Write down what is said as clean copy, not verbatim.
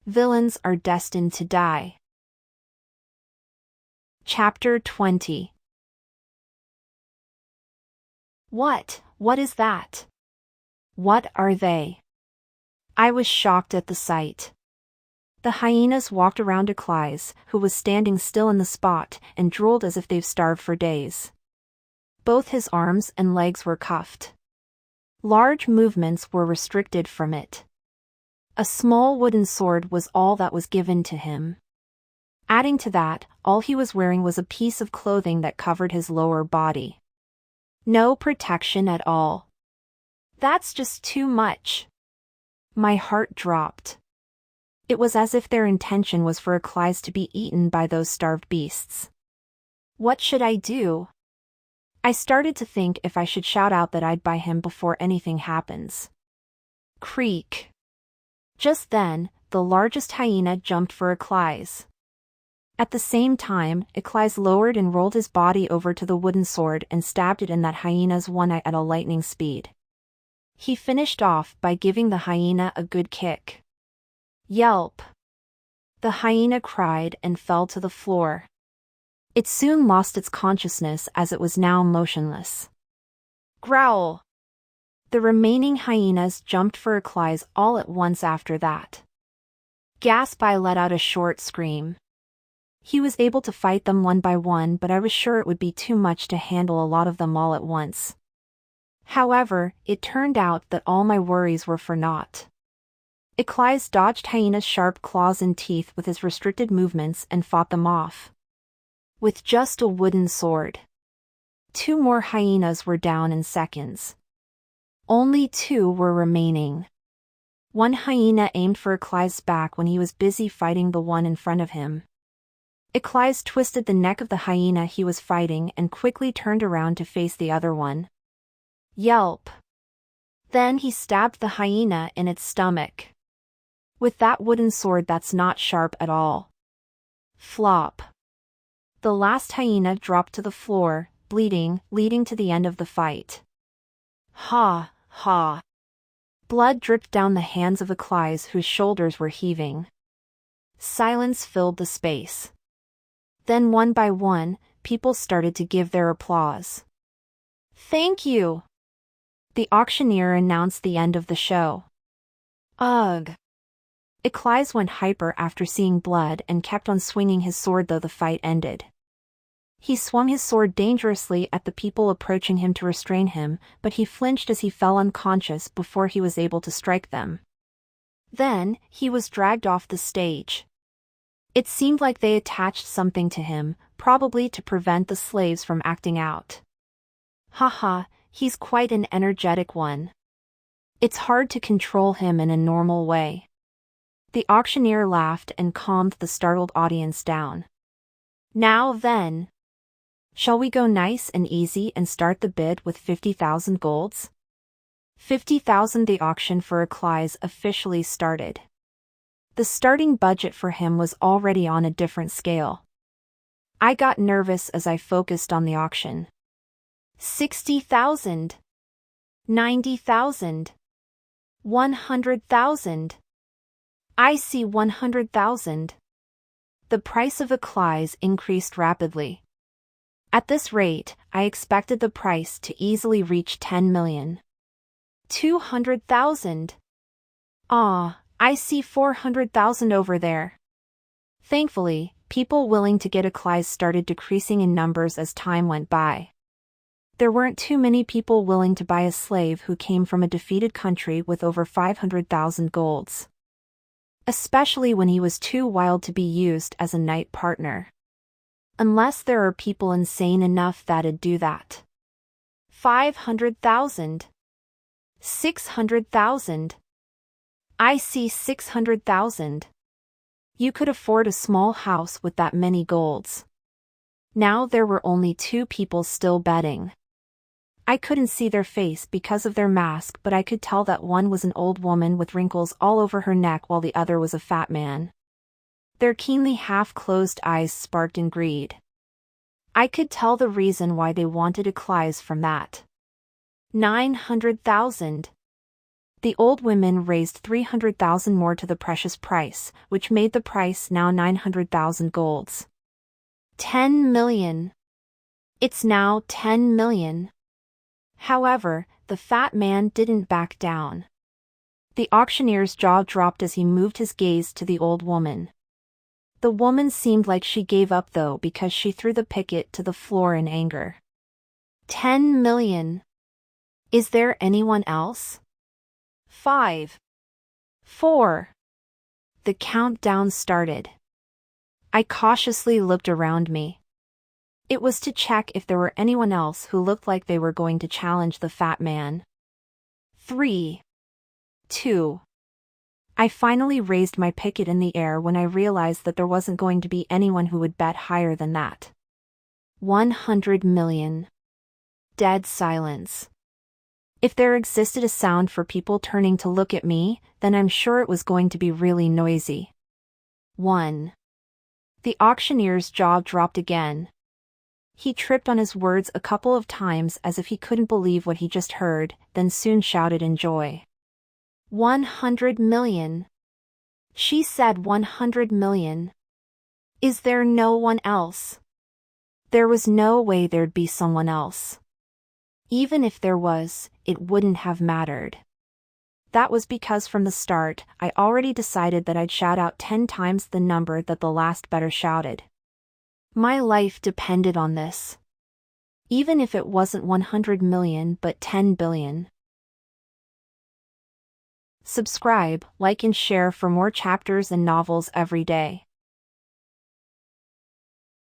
Villains are destined to die. Chapter 20. What is that? What are they? I was shocked at the sight. The hyenas walked around Eclise, who was standing still in the spot, and drooled as if they've starved for days. Both his arms and legs were cuffed. Large movements were restricted from it. A small wooden sword was all that was given to him. Adding to that, all he was wearing was a piece of clothing that covered his lower body. No protection at all. That's just too much. My heart dropped. It was as if their intention was for Eclise to be eaten by those starved beasts. What should I do? I started to think if I should shout out that I'd buy him before anything happens. Creak. Just then, the largest hyena jumped for Eclise. At the same time, Eclise lowered and rolled his body over to the wooden sword and stabbed it in that hyena's one eye at a lightning speed. He finished off by giving the hyena a good kick. Yelp. The hyena cried and fell to the floor. It soon lost its consciousness as it was now motionless. Growl. The remaining hyenas jumped for Eclise all at once after that. Gasp! I let out a short scream. He was able to fight them one by one, but I was sure it would be too much to handle a lot of them all at once. However, it turned out that all my worries were for naught. Eclise dodged hyena's sharp claws and teeth with his restricted movements and fought them off. With just a wooden sword. 2 more hyenas were down in seconds. Only 2 were remaining. One hyena aimed for Eclise's back when he was busy fighting the one in front of him. Eclise twisted the neck of the hyena he was fighting and quickly turned around to face the other one. Yelp. Then he stabbed the hyena in its stomach. With that wooden sword that's not sharp at all. Flop. The last hyena dropped to the floor, bleeding, leading to the end of the fight. Ha, ha. Blood dripped down the hands of Eclise, whose shoulders were heaving. Silence filled the space. Then one by one, people started to give their applause. Thank you. The auctioneer announced the end of the show. Ugh. Eclise went hyper after seeing blood and kept on swinging his sword though the fight ended. He swung his sword dangerously at the people approaching him to restrain him, but he flinched as he fell unconscious before he was able to strike them. Then, he was dragged off the stage. It seemed like they attached something to him, probably to prevent the slaves from acting out. Haha, he's quite an energetic one. It's hard to control him in a normal way. The auctioneer laughed and calmed the startled audience down. Now then. Shall we go nice and easy and start the bid with 50,000 golds? 50,000. The auction for Eclise officially started. The starting budget for him was already on a different scale. I got nervous as I focused on the auction. 60,000. 90,000. 100,000. I see 100,000. The price of Eclise increased rapidly. At this rate, I expected the price to easily reach 10 million. 200,000. Ah, I see 400,000 over there. Thankfully, people willing to get Eclise started decreasing in numbers as time went by. There weren't too many people willing to buy a slave who came from a defeated country with over 500,000 golds. Especially when he was too wild to be used as a knight partner. Unless there are people insane enough that'd do that. 500,000. 600,000. I see 600,000. You could afford a small house with that many golds. Now there were only 2 people still betting. I couldn't see their face because of their mask, but I could tell that one was an old woman with wrinkles all over her neck while the other was a fat man. Their keenly half-closed eyes sparked in greed. I could tell the reason why they wanted Eclise from that. 900,000. The old women raised 300,000 more to the precious price, which made the price now 900,000 golds. 10 million. It's now 10 million. However, the fat man didn't back down. The auctioneer's jaw dropped as he moved his gaze to the old woman. The woman seemed like she gave up though because she threw the picket to the floor in anger. 10 million. Is there anyone else? 5. 4. The countdown started. I cautiously looked around me. It was to check if there were anyone else who looked like they were going to challenge the fat man. 3. 2. I finally raised my picket in the air when I realized that there wasn't going to be anyone who would bet higher than that. 100 million. Dead silence. If there existed a sound for people turning to look at me, then I'm sure it was going to be really noisy. 1. The auctioneer's jaw dropped again. He tripped on his words a couple of times as if he couldn't believe what he just heard, then soon shouted in joy. 100 million. She said 100 million. Is there no one else? There was no way there'd be someone else. Even if there was, it wouldn't have mattered. That was because from the start, I already decided that I'd shout out 10 times the number that the last bettor shouted. My life depended on this. Even if it wasn't 100 million but 10 billion. Subscribe, like and share for more chapters and novels every day.